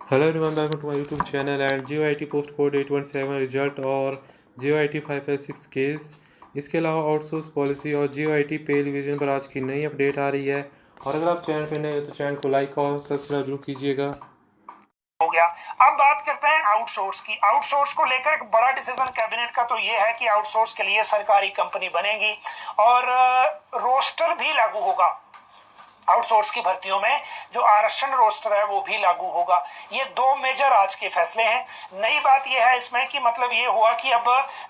Hello everyone, welcome to my YouTube channel and JOIT post code 817 result और JOIT 556 case. इसके अलावा outsource policy और JOIT पे revision पर आज की नई अपडेट आ रही है। और अगर आप चैनल पे नए हो तो चैनल को लाइक और सब्सक्राइब जरूर कीजिएगा। हो गया। अब बात करते हैं आउटसोर्स की। आउटसोर्स को लेकर एक बड़ा डिसीजन कैबिनेट का तो ये है कि आउटसोर्स के लिए सरकारी कंपनी बनेगी और रोस्टर भी लागू होगा। आउटसोर्स की भर्तियों में जो आरक्षण रोस्टर है वो भी लागू होगा। ये दो मेजर आज के फैसले हैं। नई बात यह है इसमें कि मतलब ये हुआ कि अब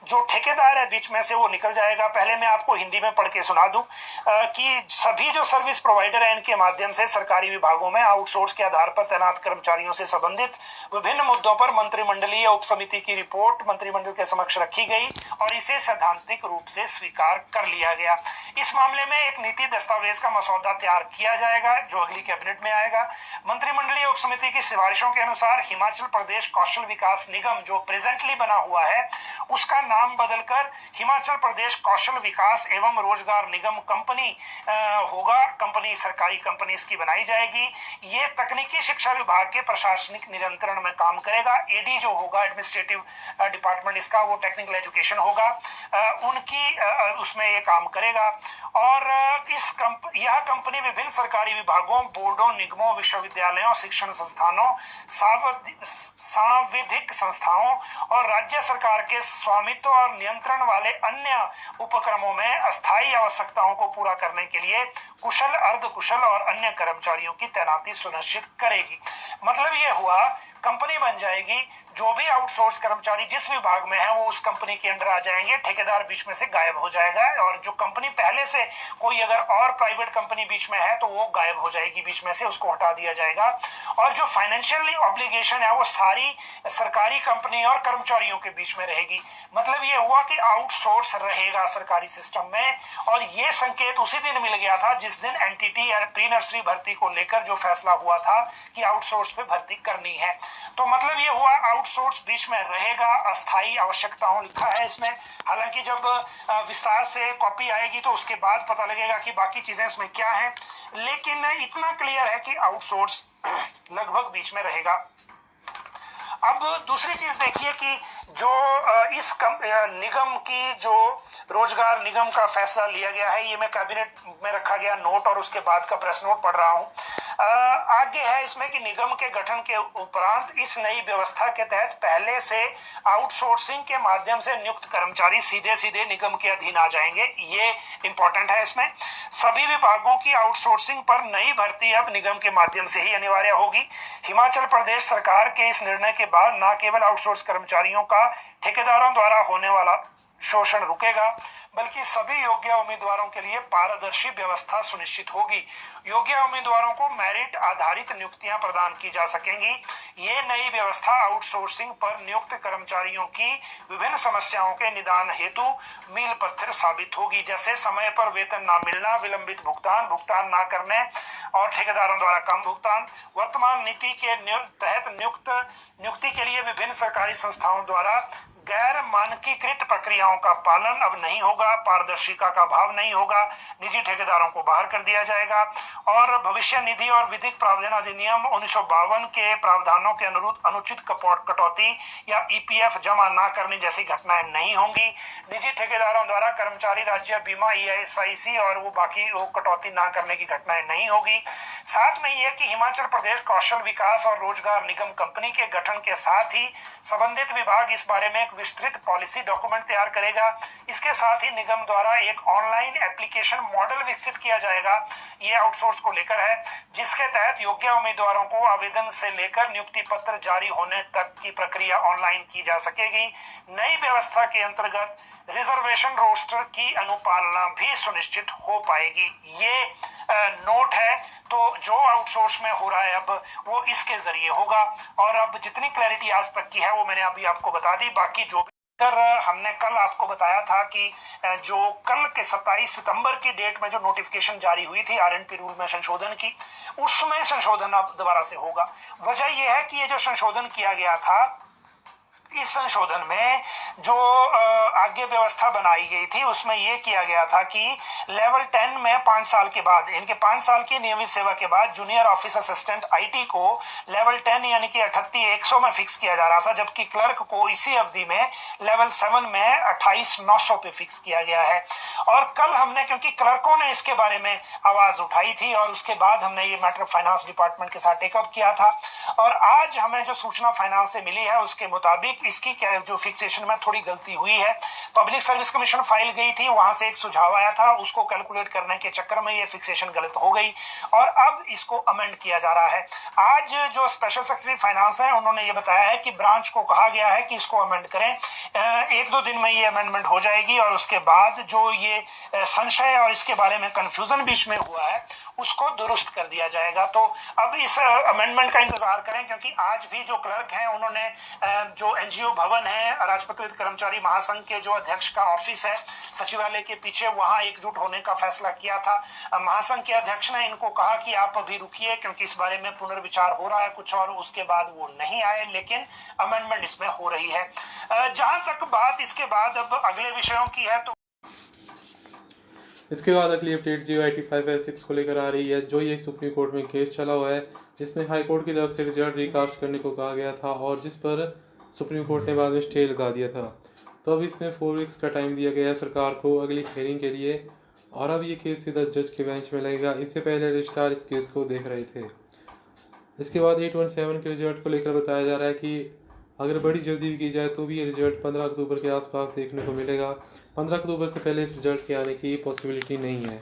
जो ठेकेदार है बीच में से वो निकल जाएगा। पहले मैं आपको हिंदी में पढ़ के सुना दूं कि सभी जो सर्विस प्रोवाइडर है इनके माध्यम से सरकारी विभागों में आउटसोर्स के आधार पर तैनात कर्मचारियों से संबंधित विभिन्न मुद्दों पर मंत्रिमंडलीय उप समिति की रिपोर्ट मंत्रिमंडल के समक्ष रखी गई और इसे सैद्धांतिक रूप से स्वीकार कर लिया गया। इस मामले में एक नीति दस्तावेज का मसौदा तैयार किया जाएगा जो अगली कैबिनेट में आएगा। मंत्रिमंडलीय उप समिति की सिफारिशों के अनुसार हिमाचल प्रदेश कौशल विकास निगम जो प्रेजेंटली बना हुआ है उसका नाम बदलकर हिमाचल प्रदेश कौशल विकास एवं रोजगार निगम कंपनी होगा। कंपनी सरकारी कंपनी इसकी बनाई जाएगी। ये तकनीकी शिक्षा विभाग के प्रशासनिक नियंत्रण में काम करेगा। एडी जो होगा एडमिनिस्ट्रेटिव डिपार्टमेंट इसका वो टेक्निकल एजुकेशन होगा, उनकी उसमें ये काम करेगा। और यह कंपनी विभिन्न सरकारी विभागों, बोर्डों, निगमों, विश्वविद्यालयों, शिक्षण संस्थानों, सांविधिक संस्थाओं और राज्य सरकार के स्वामित्व और नियंत्रण वाले अन्य उपक्रमों में अस्थायी आवश्यकताओं को पूरा करने के लिए कुशल, अर्धकुशल और अन्य कर्मचारियों की तैनाती सुनिश्चित करेगी। मतलब ये हुआ कंपनी बन जाएगी, जो भी आउटसोर्स कर्मचारी जिस विभाग में है वो उस कंपनी के अंडर आ जाएंगे, ठेकेदार बीच में से गायब हो जाएगा और जो कंपनी पहले से कोई अगर और प्राइवेट कंपनी बीच में है तो वो गायब हो जाएगी बीच में से, उसको हटा दिया जाएगा। और जो फाइनेंशियली ऑब्लिगेशन है वो सारी सरकारी कंपनी और कर्मचारियों के बीच में रहेगी। मतलब ये हुआ कि आउटसोर्स रहेगा सरकारी सिस्टम में। और ये संकेत उसी दिन मिल गया था जिस दिन एनटीटी या प्री नर्सरी भर्ती को लेकर जो फैसला हुआ था कि आउटसोर्स पे भर्ती करनी है। तो मतलब ये हुआ आउटसोर्स बीच में रहेगा, अस्थायी आवश्यकताओं लिखा है इसमें। हालांकि जब विस्तार से कॉपी आएगी तो उसके बाद पता लगेगा कि बाकी चीजें इसमें क्या है, लेकिन इतना क्लियर है कि आउटसोर्स लगभग बीच में रहेगा। अब दूसरी चीज देखिए कि जो इस निगम की जो रोजगार निगम का फैसला लिया गया है, ये मैं कैबिनेट में रखा गया नोट और उसके बाद का प्रेस नोट पढ़ रहा हूं। आगे है इसमें कि निगम के गठन के उपरांत इस नई व्यवस्था के तहत पहले से आउटसोर्सिंग के माध्यम से नियुक्त कर्मचारी सीधे सीधे निगम के अधीन आ जाएंगे। ये इंपॉर्टेंट है। इसमें सभी विभागों की आउटसोर्सिंग पर नई भर्ती अब निगम के माध्यम से ही अनिवार्य होगी। हिमाचल प्रदेश सरकार के इस निर्णय के बाद न केवल आउटसोर्स कर्मचारियों का ठेकेदारों द्वारा होने वाला शोषण रुकेगा, बल्कि सभी योग्य उम्मीदवारों के लिए पारदर्शी व्यवस्था सुनिश्चित होगी। योग्य उम्मीदवारों को मेरिट आधारित नियुक्तियां प्रदान की जा सकेंगी। ये नई व्यवस्था आउटसोर्सिंग पर नियुक्त कर्मचारियों की विभिन्न समस्याओं के निदान हेतु मील पत्थर साबित होगी, जैसे समय पर वेतन न मिलना, विलंबित भुगतान, भुगतान न करने और ठेकेदारों द्वारा कम भुगतान। वर्तमान नीति के तहत नियुक्ति के लिए विभिन्न सरकारी संस्थाओं द्वारा गैर मानकीकृत प्रक्रियाओं का पालन अब नहीं होगा, पारदर्शिता का भाव नहीं होगा, निजी ठेकेदारों को बाहर कर दिया जाएगा और भविष्य निधि और विधिक प्रावधान अधिनियम 1952 के प्रावधानों के अनुरूप अनुचित कटौती या ईपीएफ जमा न करने जैसी घटनाएं नहीं होंगी। निजी ठेकेदारों द्वारा कर्मचारी राज्य बीमा, ESIC और वो बाकी वो कटौती न करने की घटनाएं नहीं होगी। साथ में यह कि हिमाचल प्रदेश कौशल विकास और रोजगार निगम कंपनी के गठन के साथ ही संबंधित विभाग इस बारे में एक विस्तृत पॉलिसी डॉक्यूमेंट तैयार करेगा। इसके साथ ही निगम द्वारा एक ऑनलाइन एप्लीकेशन मॉडल विकसित किया जाएगा, ये आउटसोर्स को लेकर है, जिसके तहत योग्य उम्मीदवारों को आवेदन से लेकर नियुक्ति पत्र जारी होने तक की प्रक्रिया ऑनलाइन की जा सकेगी। नई व्यवस्था के अंतर्गत रिजर्वेशन रोस्टर की अनुपालना भी सुनिश्चित हो पाएगी। ये नोट है। तो जो आउटसोर्स में हो रहा है अब वो इसके जरिए होगा। और अब जितनी क्लैरिटी आज तक की है वो मैंने अभी आपको बता दी। बाकी जो भी हमने कल आपको बताया था कि जो कल के 27 सितंबर की डेट में जो नोटिफिकेशन जारी हुई थी RNP रूल में संशोधन की, उसमें संशोधन अब दोबारा से होगा। वजह यह है कि ये जो संशोधन किया गया था इस संशोधन में जो आगे व्यवस्था बनाई गई थी उसमें यह किया गया था कि लेवल 10 में 5 साल के बाद, इनके 5 साल की नियमित सेवा के बाद जूनियर ऑफिस असिस्टेंट आईटी को लेवल 10 यानी कि 38,100 में फिक्स किया जा रहा था, जबकि क्लर्क को इसी अवधि में लेवल 7 में 28,900 पे फिक्स किया गया है। और कल हमने, क्योंकि क्लर्कों ने इसके बारे में आवाज उठाई थी और उसके बाद हमने ये मैटर फाइनेंस डिपार्टमेंट के साथ टेकअप किया था, और आज हमें जो सूचना फाइनेंस से मिली है उसके मुताबिक इसकी जो फिक्सेशन में थोड़ी गलती हुई है। पब्लिक सर्विस कमीशन फाइल गई थी, वहां से एक सुझाव आया था, उसको कैलकुलेट करने के चक्कर में ये फिक्सेशन गलत हो गई और अब इसको अमेंड किया जा रहा है। आज जो स्पेशल सेक्रेटरी फाइनेंस है उन्होंने ये बताया है कि ब्रांच को कहा गया है कि इसको अमेंड करें, 1-2 दिन में ये अमेंडमेंट हो जाएगी और उसके बाद जो ये संशय और इसके बारे में कंफ्यूजन बीच में हुआ है उसको दुरुस्त कर दिया जाएगा। तो अब इस अमेंडमेंट का इंतजार करें, क्योंकि आज भी जो क्लर्क हैं उन्होंने जो एनजीओ भवन है, राजपत्रित कर्मचारी महासंघ के जो अध्यक्ष का ऑफिस है सचिवालय के पीछे, वहां एकजुट होने का फैसला किया था। महासंघ के अध्यक्ष ने इनको कहा कि आप अभी रुकिए क्योंकि इस बारे में पुनर्विचार हो रहा है कुछ, और उसके बाद वो नहीं आए, लेकिन अमेंडमेंट इसमें हो रही है। जहां तक बात इसके बाद अब अगले विषयों की है, तो इसके बाद अगली अपडेट JYT 556 को लेकर आ रही है, जो ये सुप्रीम कोर्ट में केस चला हुआ है जिसमें हाई कोर्ट की तरफ से रिजल्ट रिकास्ट करने को कहा गया था और जिस पर सुप्रीम कोर्ट ने बाद में स्टे लगा दिया था। तो अब इसमें 4 वीक्स का टाइम दिया गया है सरकार को अगली हियरिंग के लिए, और अब ये केस सीधा जज के बेंच में लगेगा। इससे पहले रजिस्ट्रार इस केस को देख रहे थे। इसके बाद 817 के रिजल्ट को लेकर बताया जा रहा है कि अगर बड़ी जल्दी भी की जाए तो भी ये रिजल्ट 15 अक्टूबर के आसपास देखने को मिलेगा। 15 अक्टूबर से पहले इस रिजल्ट के आने की पॉसिबिलिटी नहीं है।